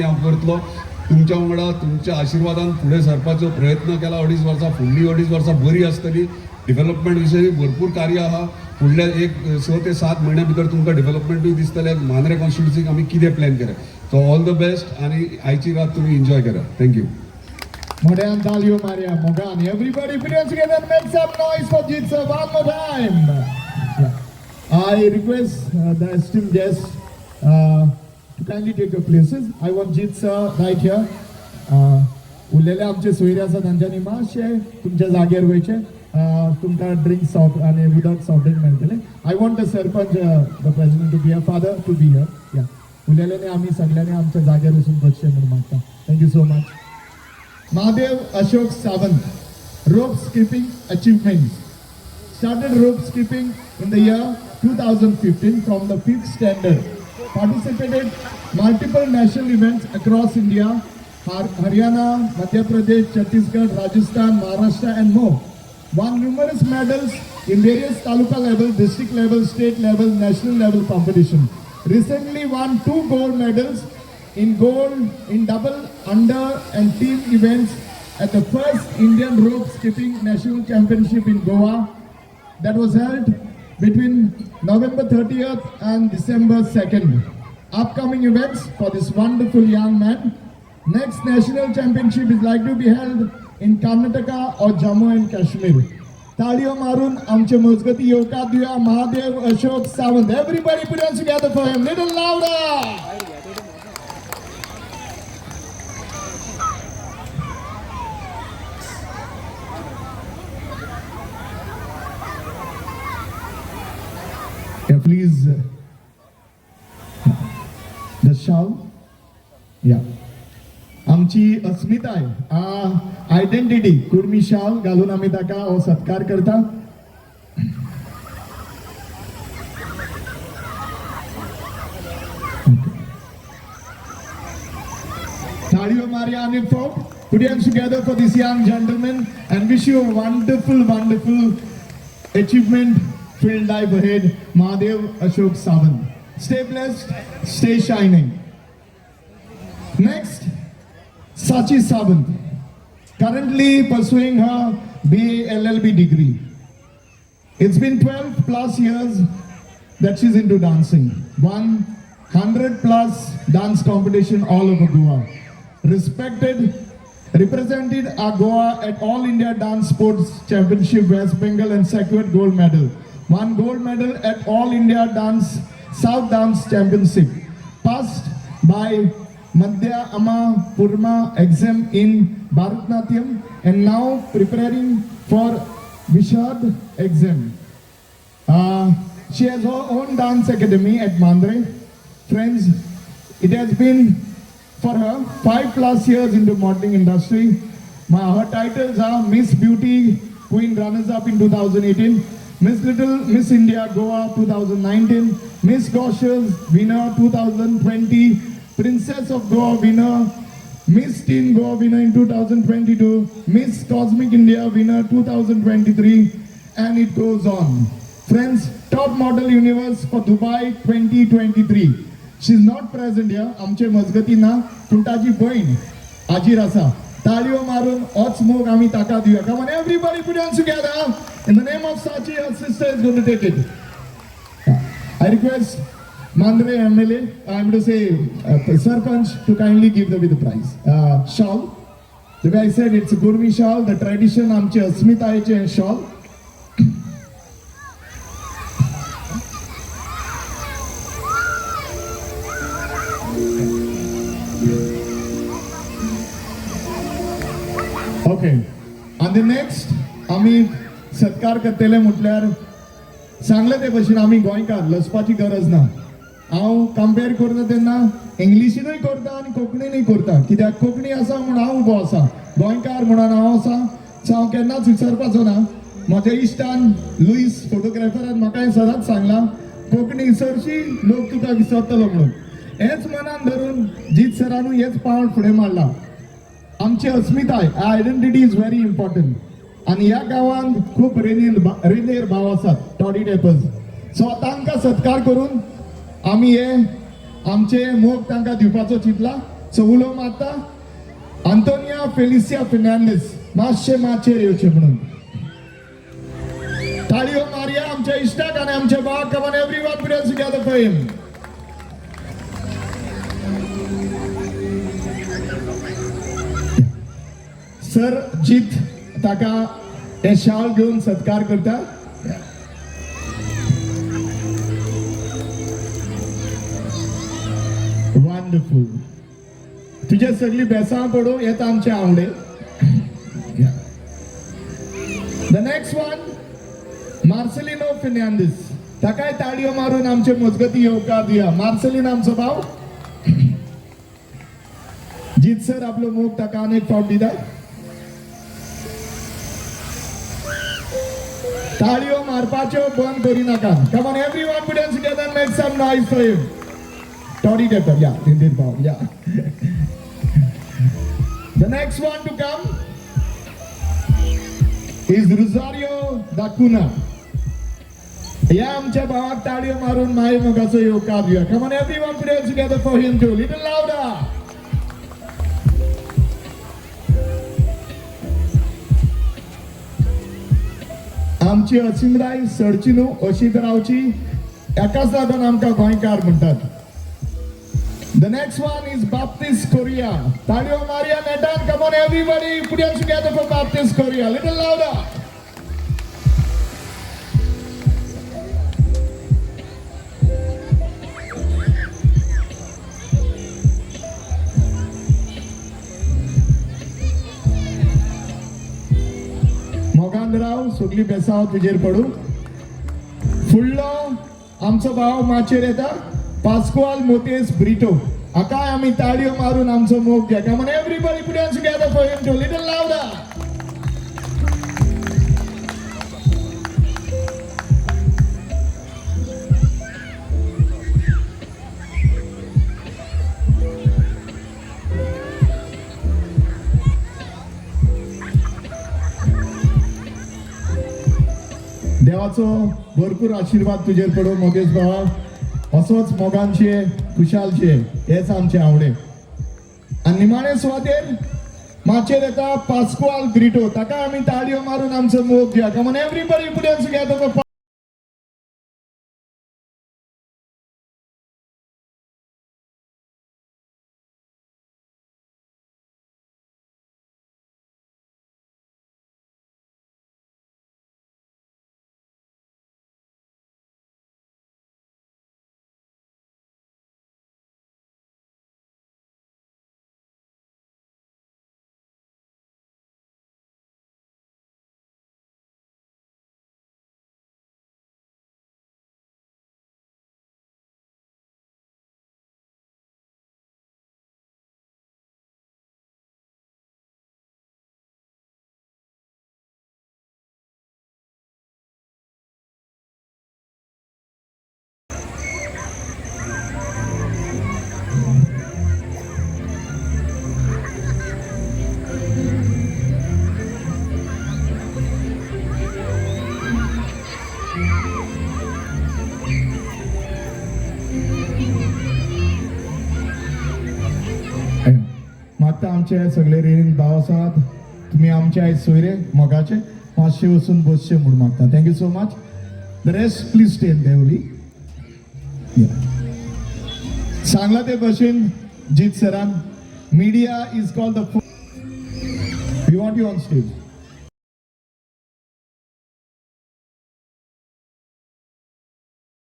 ती हांव करतलो. तुमच्या वांगडा तुमच्या आशिर्वादान फुडें सरपाचो प्रयत्न केला. 2.5 वर्सां फुडलीं 2.5 वर्सां बरी आसतली. डेव्हलपमेंट विशयी भरपूर कार्य आहा. फुडल्या 6 ते 7 म्हयन्या भितर तुमकां डेव्हलपमेंटूय दिसतले. मांद्रे कॉन्स्टिट्युन्सीक आमी कितें प्लॅन केलें. सो ऑल द बेस्ट आनी आयची रात तुमी एन्जॉय करा. Thank you. Modern Dalio Maria Mogan. Everybody put your together and make some noise for Jitsa one more time. Yeah. I request the esteemed guests to kindly take your places. I want Jitsa right here. उरलेले आमचे सोयरे आसा तांच्यांनी मातशे तुमच्या जाग्यार वयचे. तुमकां ड्रिंक्स आनी विदाउट सॉफ्ट ड्रिंक मेळटले. I want the sarpanch the president to be here, father to be here. या उरलेल्यांनी आमी सगळ्यांनी आमच्या जाग्यार वचून बसचें म्हणून मागता. Thank you so much. Mahadev Ashok Sawant, rope skipping achievements. Started rope skipping in the year 2015 from the 5th standard. Participated multiple national events across India, Haryana, Madhya Pradesh, Chhattisgarh, Rajasthan, Maharashtra and more. Won numerous medals in various taluka level, district level, state level, national level competition. Recently won 2 gold medals in gold in double, under and team events at the first Indian rope skipping national championship in Goa that was held between November 30th and December 2nd. Upcoming events for this wonderful young man. Next national championship is likely to be held in Karnataka or Jammu and Kashmir. ताळयो मारून आमचे मजगती येवकार Divya Mahadev Ashok Sawant. Everybody put hands together for him. Little louder. Please, the shawl. Yeah. आमची अस्मिताय, identity Kurmi शाल घालून आमी ताका हो सत्कार करता. ताळयो मारया आनी folk. Put your hands together for this young gentleman and wish you a wonderful, wonderful achievement filled life ahead. Mahadev Ashok Sawant. Stay blessed, stay shining. Next, Sachi Sawant, currently pursuing her BA LLB degree. It's been 12 plus years that she's into dancing. Won 100 plus dance competition all over Goa. Represented Goa at All India Dance Sports Championship West Bengal and secured gold medal. Won gold medal at All India South Dance Championship. Passed by Madhya Amma Purma exam in Bharatnatyam and now preparing for Vishad exam. She has her own dance academy at Mandre. Friends, it has been for her 5 plus years into modeling industry. Her titles are Miss Beauty Queen runners-up in 2018, Miss Little Miss India Goa 2019, Miss Goshers winner 2020, Princess of Goa winner, Miss Teen Goa winner in 2022, Miss Cosmic India winner 2023, and it goes on. Friends, top model universe for Dubai 2023. She's not present here. आमचे मजगती ना पूण ताजी बहीण आजीर आसा. ताळयो मारून होच मोग आमी ताका Divya. Come on, everybody put your hands together. In the name of Sachi, her sister is going to take it. I request Mandre MLA, I'm going to say Sarpanch, to kindly give the prize. Shawl. The way I said, it's a Gurmi shawl. The tradition आमचे अस्मितायेचे shawl. Okay. And the next, आम्ही सत्कार करतले म्हटल्यार सांगले ते भशेन आम्ही गोंयकार लसपाची गरज ना. हांव कंपेर करता तेन्ना इंग्लिशीनूय करता आनी कोंकणीनूय करता. कित्याक कोंकणी आसा म्हूण हांव उबो आसा, गोंयकार म्हणून हांव आसा. सो हांव केन्नाच विसरपाचो ना. म्हज्या इश्टान लुईस फोटोग्राफरान म्हाका सदांच सांगलां, कोंकणी विसरशी लोक तुका विसरतलो म्हणून. हेच मनान धरून जीत सरानूय हेच पावल फुडें मारला. आमची अस्मिताय, आयडेंटिटी इज व्हेरी इम्पॉर्टंट. आणि ह्या गावांत खूप रेनेर भाव आसात, टॉडी टेपर्स. सो तांकां सत्कार करून आमी हे आमचे मोग तांकां दिवपाचो चिंतला. सो उलो मारता आंतोनिया फेलिसिया फेर्नांडीस मातशे माचेर येवचे म्हणून ताळयो मारया आमच्या इश्टाक आनी आमच्या भावाक come on everyone put your together for him sir जीत ताका हे शाल घेऊन सत्कार करता वंडरफुल तुझे सगळी बेसां पडू येता आमचे आवडे the next one Marcelino Fernandes ताकाय ताळयो मारून आमचे मजगती येवकार दिया मार्सेलिन आमचो भाव जीत सर आपलो मोग ताका अनेक फावट दिता ताळयो मारपाच्यो बंद करी नाका come on everyone put your together and make some noise for him Toddy Depper, yeah, Indian Bob, yeah. The next one to come is Rosario da Cunha. या आमच्या भावाक ताळयो मारून माय मोगाचो येवकार दिया. Come on everyone put it together for him too. Little louder. आमची असिमराय सरची न्हू अशीच रावची एकाच जाग्यान आमकां गोंयकार म्हणटात. The next one is Baptist Korea. Tadio Maria Netan, come on everybody, put your together for Baptist Korea. Little louder. मोगांदराव सगळी बेसांव तुजेर पडू फुडलो आमचो भाव माचेर येता पास्कुआल मोतेस ब्रिटो आकाय आमी ताळयो मारून आमचो मोग घ्या come on everybody put your together for him too little louder देवाचो भरपूर आशीर्वाद तुजेर पडो मोगेश भावा असोच मोगांचे खुशालचे हेच आमचे आवडे आणि निमाणे सुवातेर माचेर येता पास्कुआल ग्रिटो ताका आमी ताळयो मारून आमचो मोग घेया come on everybody put your together for मागता आमचे सगळे रेन भाव आसात तुम्ही आमचे आयज सोयरे मोगाचे मातशे वचून बसचे म्हूण मागता thank you so much the rest please stay in देवली सांगला ते भशेन जीत सरान media is called the we want you on stage